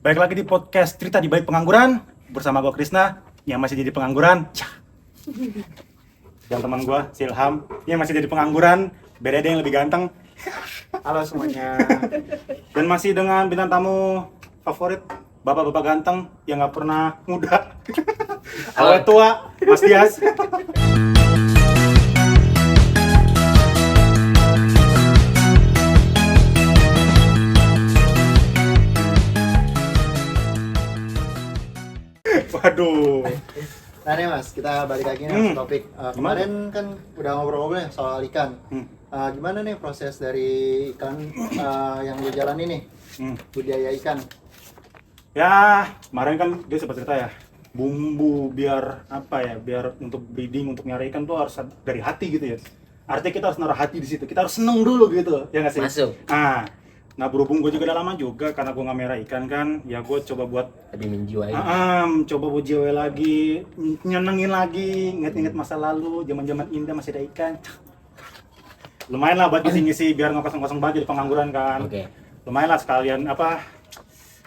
Baik lagi di podcast Cerita di Balik Pengangguran bersama gue Krisna yang masih jadi pengangguran. Dan teman gue Silham yang masih jadi pengangguran, beda ada yang lebih ganteng. Halo semuanya. Dan masih dengan bintang tamu favorit, bapak-bapak ganteng yang nggak pernah muda. Awet tua, Mas Dias. Waduh. Nah nih Mas, kita balik lagi nih ke topik. Kemarin kan udah ngobrol-ngobrol ya soal ikan. Gimana nih proses dari ikan yang lu jalani nih, budidaya ikan? Ya, kemarin kan dia sempat cerita ya, bumbu biar apa ya, biar untuk breeding, untuk nyari ikan tuh harus dari hati gitu ya. Artinya kita harus naruh hati di situ, kita harus seneng dulu gitu, ya nggak sih? Masuk. Nah berhubung gue juga udah lama juga, karena gue nggak merah ikan kan, ya gue coba buat Lebih menjiwai. coba buat jiwa lagi, nyenengin lagi, inget-inget masa lalu, zaman-zaman indah masih ada ikan. Lumayan lah buat ngisi-ngisi biar nggak kosong-kosong banget jadi pengangguran kan. Oke. Lumayan lah sekalian apa,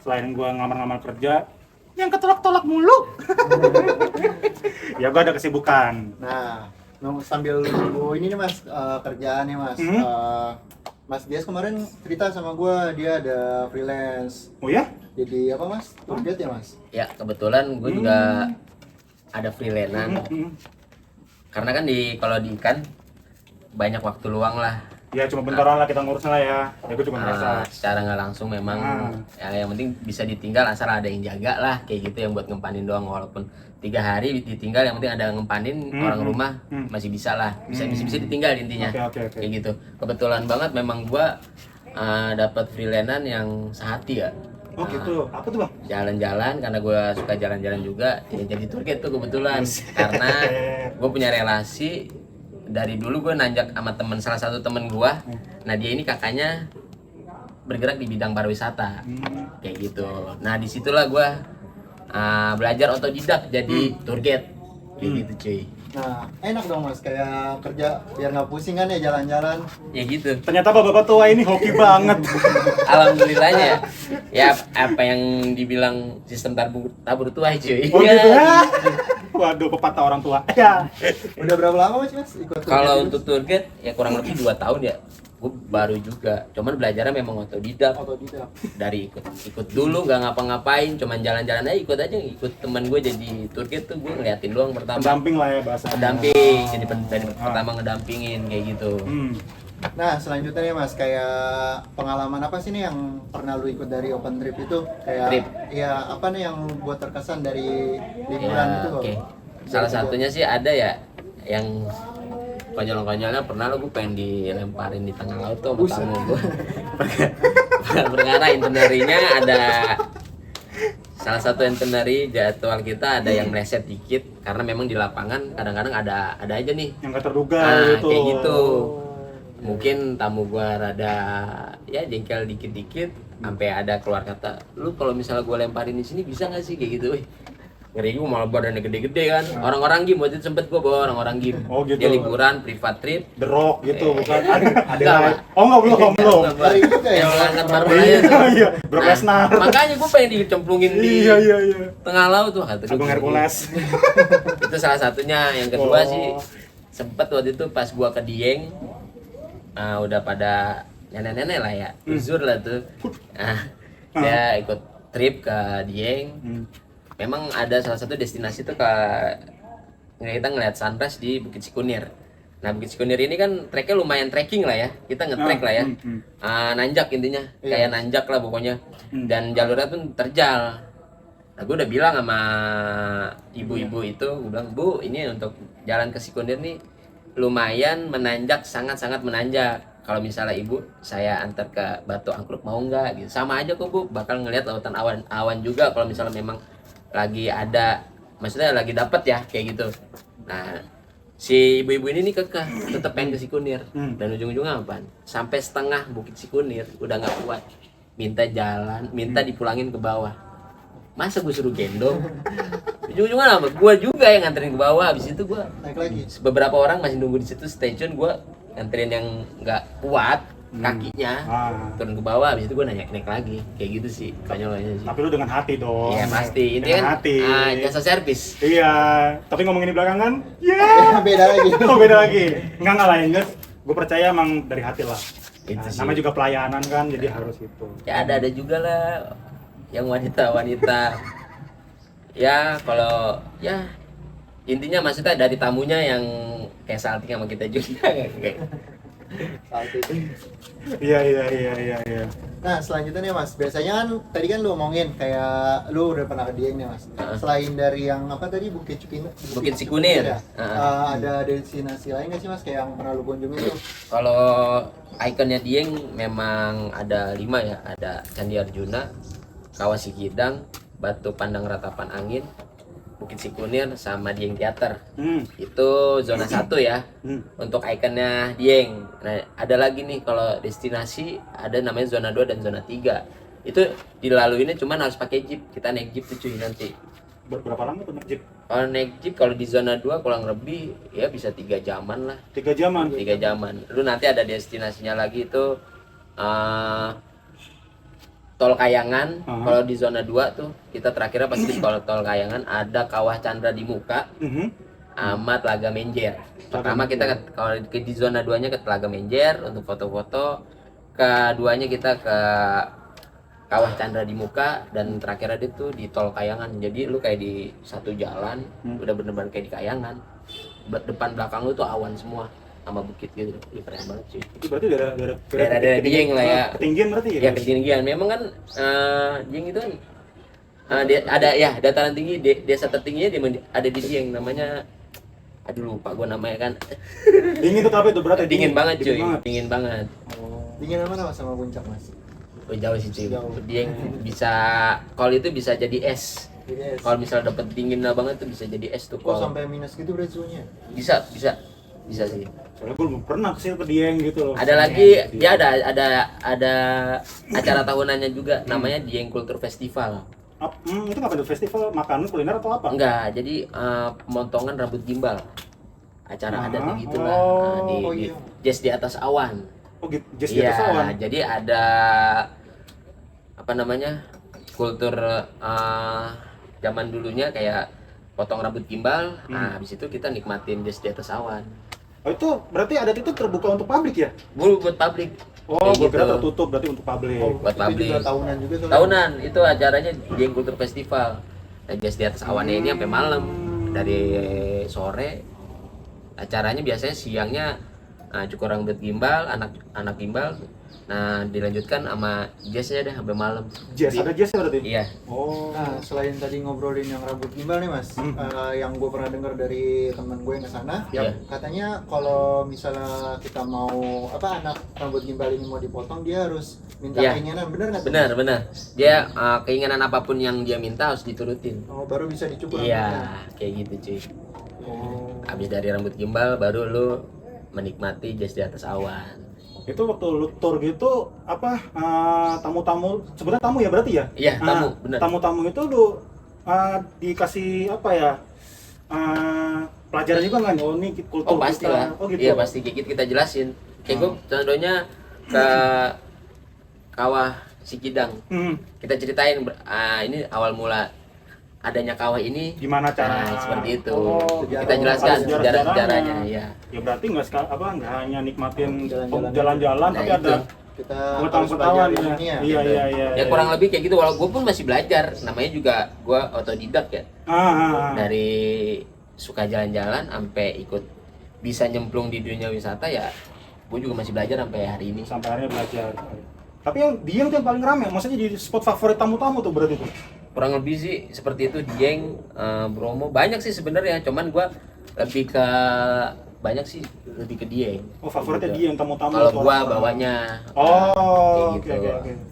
selain gue ngelamar-ngelamar kerja yang ketolak-tolak mulu. Ya gue ada kesibukan. Nah, sambil nunggu ini nih Mas, kerjaan nih Mas. Mas Dias kemarin cerita sama gua, dia ada freelance. Oh ya? Jadi apa Mas? Tour guide ya Mas? Ya kebetulan gue juga ada freelance-an. Karena kan kalau di ikan banyak waktu luang lah. Ya cuma bentaran lah kita ngurusnya lah ya. Ya gue cuma ngerasa. Secara nggak langsung memang ya yang penting bisa ditinggal asal ada yang jaga lah kayak gitu, yang buat ngempanin doang, walaupun 3 hari ditinggal yang penting ada yang ngempanin orang rumah masih bisa lah, bisa ditinggal intinya. Oke. Kayak gitu. Kebetulan banget memang gua dapat freelance-an yang sehati ya. Oh gitu. Apa tuh bang? Jalan-jalan, karena gue suka jalan-jalan juga ya, jadi tour guide tuh kebetulan. Karena gue punya relasi dari dulu, gue nanjak sama salah satu temen gue. Nah dia ini kakaknya bergerak di bidang pariwisata kayak gitu. Nah disitulah gue belajar otodidak jadi tour guide kayak gitu cuy. Nah, enak dong Mas, kayak kerja biar nggak pusing kan ya jalan-jalan. Ya gitu. Ternyata bapak tua ini hoki banget. Alhamdulillahnya ya apa yang dibilang sistem tabur tuai cuy. Oh gitu ya. Waduh, pepatah orang tua. Ya. Udah berapa lama Mas ikut tour Kalau guide? untuk tour guide ya kurang lebih 2 tahun ya. Gue baru juga, cuman belajarnya memang otodidak. Otodidak. Dari ikut dulu, nggak ngapa-ngapain, cuman jalan-jalan aja, ikut teman gue jadi tour guide tuh, gue ngeliatin doang pertama. Pendamping lah ya bahasanya. Pendamping, jadi dari pertama ngedampingin kayak gitu. Nah, selanjutnya nih Mas, kayak pengalaman apa sih nih yang pernah lu ikut dari open trip itu? Kayak Trip. ya apa nih yang buat terkesan dari liburan Ya, itu? oke. Salah satunya sih ada ya yang konyol-konyolnya, pernah lo gue pengen dilemparin di tengah laut tuh sama tamu gue. Perkara itinerary-nya ada salah satu itinerary jadwal kita ada yang meleset dikit karena memang di lapangan kadang-kadang ada aja nih Yang gak terduga gitu. kayak gitu. Mungkin tamu gua rada ya jengkel dikit-dikit sampai ada keluar kata, "Lu kalau misalnya gua lemparin di sini bisa nggak sih?" kayak gitu. Wih, ngeri gua, malah badannya gede-gede kan. Orang-orang gym waktu itu sempet gua bawa orang-orang gym. Oh, gitu. Dia liburan private trip. The Rock gitu, bukan? Ada Enggak, lain. Oh enggak, belum. Ngeri juga ya. Yang angkat marwah aja tuh. Iya, Brock Lesnar. Makanya gua pengen dicemplungin di Iya. tengah laut tuh. Kata Agung gua, Hercules. itu salah satunya. Yang kedua Oh. sih sempet waktu itu pas gua ke Dieng, udah pada nenek-nenek lah ya, uzur lah tuh. Dia ikut trip ke Dieng. Memang ada salah satu destinasi tuh kita ngeliat sunrise di Bukit Sikunir. Nah Bukit Sikunir ini kan treknya lumayan trekking lah ya, kita nge-trek lah ya. Nanjak intinya, kayak nanjak lah pokoknya. Dan jalurnya pun terjal. Nah gue udah bilang sama ibu-ibu itu, gue bilang, "Bu, ini untuk jalan ke Sikunir nih lumayan menanjak, sangat-sangat menanjak. Kalau misalnya ibu saya antar ke Batu Angkruk mau nggak?" gitu. Sama aja kok Bu, bakal ngelihat lautan awan juga kalau misalnya memang lagi ada, maksudnya lagi dapet ya kayak gitu. Nah si ibu-ibu ini nih kekeh tetep pengen ke Sikunir. Dan ujung-ujungnya apa? Sampai setengah Bukit Sikunir udah nggak kuat, minta jalan, minta dipulangin ke bawah. Masa gue suruh gendong? Ujung-ujungnya apa? Gue juga yang nganterin ke bawah. Habis itu gue Naik lagi. beberapa orang masih nunggu di situ stay tune, gue nganterin yang nggak kuat kakinya turun ke bawah, habis itu gue naik lagi kayak gitu sih konyolnya sih. Tapi lu dengan hati dong. Iya pasti, ini Dengan kan hati. jasa servis. Iya, tapi ngomongin di belakangan, ya Beda lagi. oh, beda lagi. Enggak ngalahin guys. Gue percaya emang dari hati lah. Itu sih. Namanya juga pelayanan kan, jadi harus itu. Ya ada juga lah yang wanita ya kalau ya intinya maksudnya dari tamunya yang kayak salting sama kita juga kayak Saat itu. Iya. Nah, selanjutnya nih Mas, biasanya kan tadi kan lu ngomongin kayak lu udah pernah ke Dieng nih Mas. Selain dari yang apa tadi Bukit Cikunir, Bukit Cikunir. ya? Ada destinasi lain nggak sih Mas kayak yang pernah lu kunjungi tuh? Kalau ikonnya Dieng memang ada 5 ya, ada Candi Arjuna, Kawah Sikidang, Batu Pandang Ratapan Angin, Bukit Cikunir, sama Dieng Theater. Itu zona 1 ya. Untuk ikonnya Dieng. Nah, ada lagi nih kalau destinasi ada namanya zona 2 dan zona 3. Itu dilaluinnya cuman harus pakai jeep. Kita naik jeep tuh cuy nanti. Berapa lama tuh naik jeep? Kalau naik jeep kalau di zona 2 kurang lebih ya bisa 3 jaman lah. 3 jaman. 3 jaman. Lu nanti ada destinasinya lagi itu Tol Kayangan. Kalau di zona 2 tuh kita terakhirnya pasti di Tol Kayangan ada Kawah Chandra di Muka, sama Telaga Menjer. Pertama kita kalau di zona 2-nya ke Telaga Menjer untuk foto-foto, keduanya kita ke Kawah Chandra di Muka, dan terakhirnya itu di Tol Kayangan. Jadi lu kayak di satu jalan udah bener-bener kayak di Kayangan. Depan belakang lu tuh awan semua sama bukit gitu. Ih, keren banget sih. Itu berarti Daerah Dieng lah ya. Ketinggian berarti ya? Ya ketinggian. Memang kan Dieng itu kan ada ya dataran tinggi, desa tertingginya ada di Dieng, namanya aduh lupa gua namanya kan. Dingin tuh tapi itu berarti Dingin banget cuy, dingin banget. Dingin mana Mas sama puncak Mas? Oh, jauh sih cuy. Jauh. Dieng bisa kol itu bisa jadi es. Yes. Kalau misal dapet dingin banget tuh bisa jadi es tuh Kok kol. sampai minus gitu berarti suhunya? Bisa sih. Soalnya gue belum pernah kesini ke Dieng gitu loh. Ada lagi dia ada acara tahunannya juga namanya Dieng Culture Festival. Itu apa tuh, festival makanan kuliner atau apa? Enggak, jadi pemotongan rambut gimbal. Acara adat gitu lah. Di Jazz di Atas Awan. Oh gitu, just di atas awan. Jadi ada apa namanya? Kultur zaman dulunya kayak potong rambut gimbal. Nah, habis itu kita nikmatin Jazz di Atas Awan. Oh itu berarti adat itu terbuka untuk publik ya? Buat publik. Oh, gue Kayak kira gitu. tertutup berarti untuk publik. Buat itu publik. juga tahunan juga soalnya. Tahunan itu acaranya Dieng Culture Festival. Nah, Jazz di Atas Awannya ini sampai malam. Dari sore acaranya biasanya siangnya cukur rambut gimbal, anak gimbal. Nah, dilanjutkan sama jazznya deh sampai malam. Jazz, ada jazz berarti? Iya. Oh. Nah, selain tadi ngobrolin yang rambut gimbal nih Mas, yang gue pernah dengar dari teman gue yang kesana, Iya. katanya kalau misalnya kita mau anak rambut gimbal ini mau dipotong, dia harus minta Iya. keinginan, bener nggak? tuh? Benar. Dia keinginan apapun yang dia minta harus diturutin. Oh, baru bisa dicukur. Iya, kayak gitu cuy. Oh. Habis dari rambut gimbal baru lu menikmati Jazz di Atas Awan. Itu waktu lu tour gitu apa tamu-tamu, sebenarnya tamu ya berarti ya? Iya, tamu, benar. Tamu-tamu itu lu dikasih apa ya? Pelajaran juga nggak nih? Oh ini kultur Oh pasti kita. lah. Oh gitu. Iya pasti kayak gitu kita jelasin. Kayak gue contohnya ke Kawah Sikidang. Kita ceritain ini awal mula adanya kawah ini Gimana cara? seperti itu. Oh, Kita jelaskan ada sejarah-sejarahnya ya. Ya berarti nggak nggak hanya nikmatin Jalan-jalan jalan-jalan, Nah, tapi itu. ada Kita pengetahuan-pengetahuan harus ya. belajar ilmiah. Iya. Ya kurang lebih kayak gitu. Walau gue pun masih belajar. Namanya juga gue otodidak ya. Dari suka jalan-jalan sampai ikut bisa nyemplung di dunia wisata ya. Gue juga masih belajar sampai hari ini. Sampai akhirnya belajar. Tapi yang Dieng tuh yang paling ramai, maksudnya jadi spot favorit tamu-tamu tuh berarti tuh. Kurang lebih sih seperti itu. Dieng, Bromo banyak sih sebenarnya, cuman gua lebih ke banyak sih lebih ke Dieng. Oh favoritnya Dieng, tamu-tamu. Kalau tuh gua orang. bawanya Oh, oke. kayak gitu.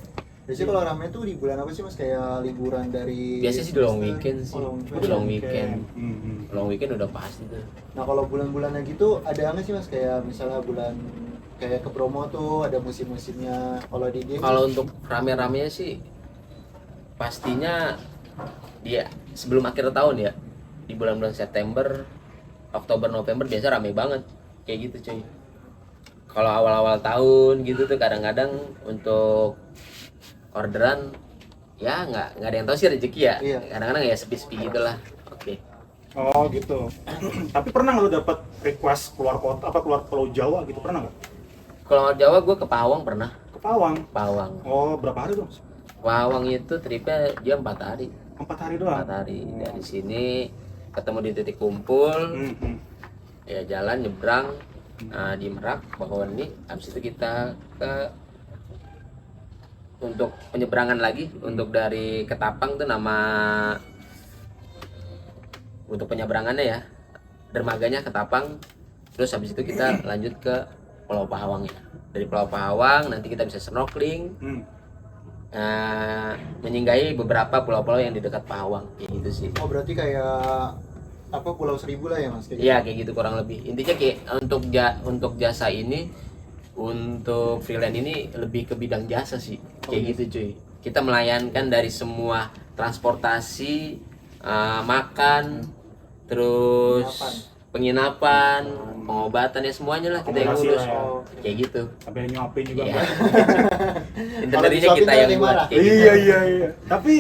Biasanya kalau ramai tuh di bulan apa sih Mas? Kayak liburan dari Biasanya sih di long weekend sih. Oh, Di long weekend. Hmm. Long weekend udah pasti tuh. Nah, kalau bulan-bulannya gitu ada nggak sih Mas kayak misalnya bulan kayak ke Bromo tuh ada musim-musimnya. Kalau di Dieng Kalau untuk rame-ramenya sih pastinya dia sebelum akhir tahun ya. Di bulan-bulan September, Oktober, November biasa rame banget. Kayak gitu cuy. kalau awal-awal tahun gitu tuh kadang-kadang untuk orderan ya nggak ada yang tahu sih rezeki ya. Iya. Kadang-kadang ya sepi-sepi gitulah. Oke. Oh gitu. Tapi pernah nggak lu dapat request keluar kota apa keluar Pulau Jawa gitu, pernah nggak? Kalau Jawa gue ke Pawang pernah. Ke Pawang. Pawang. Oh berapa hari tuh? Pawang itu tripnya dia 4 hari. 4 hari doang. 4 hari dari sini ketemu di titik kumpul. Ya jalan nyebrang di Merak Bakauheni. Habis itu kita ke untuk penyeberangan lagi untuk dari Ketapang tuh nama untuk penyeberangannya ya dermaganya Ketapang, terus habis itu kita lanjut ke Pulau Pahawang ya. Dari Pulau Pahawang nanti kita bisa snorkeling, menyinggahi beberapa pulau-pulau yang di dekat Pahawang kayak gitu sih. Oh berarti kayak apa Pulau Seribu lah ya mas? Iya kayak gitu kurang lebih. Intinya kayak untuk jasa ini, untuk freelance ini lebih ke bidang jasa sih kayak gitu cuy. Kita melayankan dari semua transportasi, makan, terus penginapan, pengobatan ya semuanya lah kita yang Akomodasi urus lah ya. kayak gitu. Sampai nyuapin juga. Iya. Mbak. Interiornya kita yang buat kayak gitu. Iya. Tapi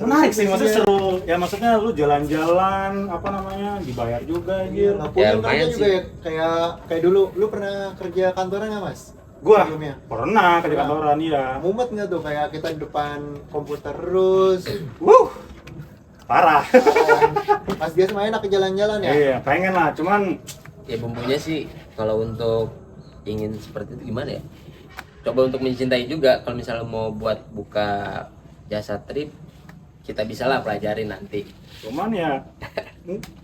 menarik sih, maksudnya seru. Ya maksudnya lu jalan-jalan apa namanya dibayar juga anjir. Nah, Ya, punya lumayan kerja juga sih. ya kayak dulu. Lu pernah kerja kantoran nggak mas? Gua Sebelumnya? pernah kerja kantoran iya. Mumet nggak tuh kayak kita di depan komputer terus? Parah. Mas Gias main enak ke jalan-jalan ya? Iya, pengen lah, cuman Ya bumbunya sih kalau untuk ingin seperti itu gimana ya? Coba untuk mencintai juga kalau misalnya mau buat buka jasa trip kita bisa lah pelajarin nanti. cuman ya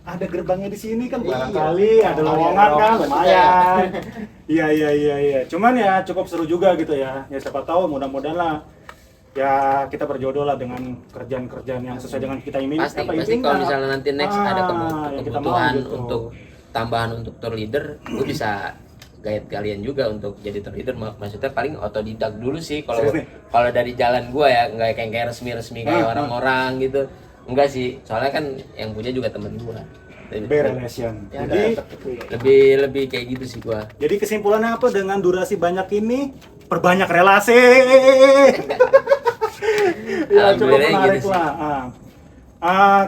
ada gerbangnya di sini kan Iya. barangkali ada Kalau lowongan ada kan lowongan lumayan. Iya. Cuman ya cukup seru juga gitu ya. Ya siapa tahu mudah-mudahan lah ya kita berjodoh lah dengan kerjaan-kerjaan yang sesuai dengan kita Pasti inginkan. kalau misalnya nanti next ada yang kita mau kebutuhan gitu. untuk tambahan untuk tour leader, gue bisa guide kalian juga untuk jadi tour leader. Maksudnya paling otodidak dulu sih kalau Serius nih? kalau dari jalan gua ya nggak kayak resmi kayak orang-orang gitu. Enggak sih, soalnya kan yang punya juga temen gua. relation. Ya, Jadi Lebih kayak gitu sih gua. jadi kesimpulannya apa dengan durasi banyak ini perbanyak relasi. Ya cukup Alhamdulillah menarik gitu sih. lah.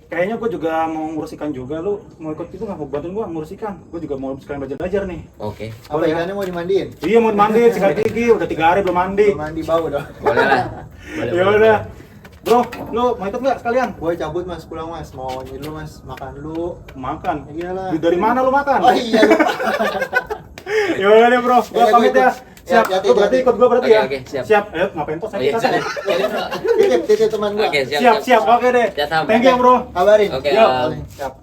Kayaknya gue juga mau ngurus ikan juga. Lu mau ikut itu nggak mau bantuin gue ngurus ikan? Gue juga mau sekalian belajar nih. Oke. Apa ikannya mau dimandiin? Iya mau mandi, sikat gigi, udah 3 hari belum mandi. Belum mandi bau dong. Boleh lah. Boleh. Ya udah. Bro, lu mau ikut nggak sekalian? Gue cabut mas, pulang mas. Mau ini dulu mas, makan dulu. Makan. Ya iyalah. Dari mana lu makan? Oh iya lupa. Ya udah deh bro, gua Ya, pamit gua ya. ikut. Siap, Ya, hati-hati, lu berarti hati. ikut gua berarti Oke, ya. oke, siap. Siap. Ngapain tos? Oh iya. Titip teman gue. Oke, Siap. Oke deh. Siap, Sam. Thank you bro. Kabarin. Oke, Yo. Om. Siap.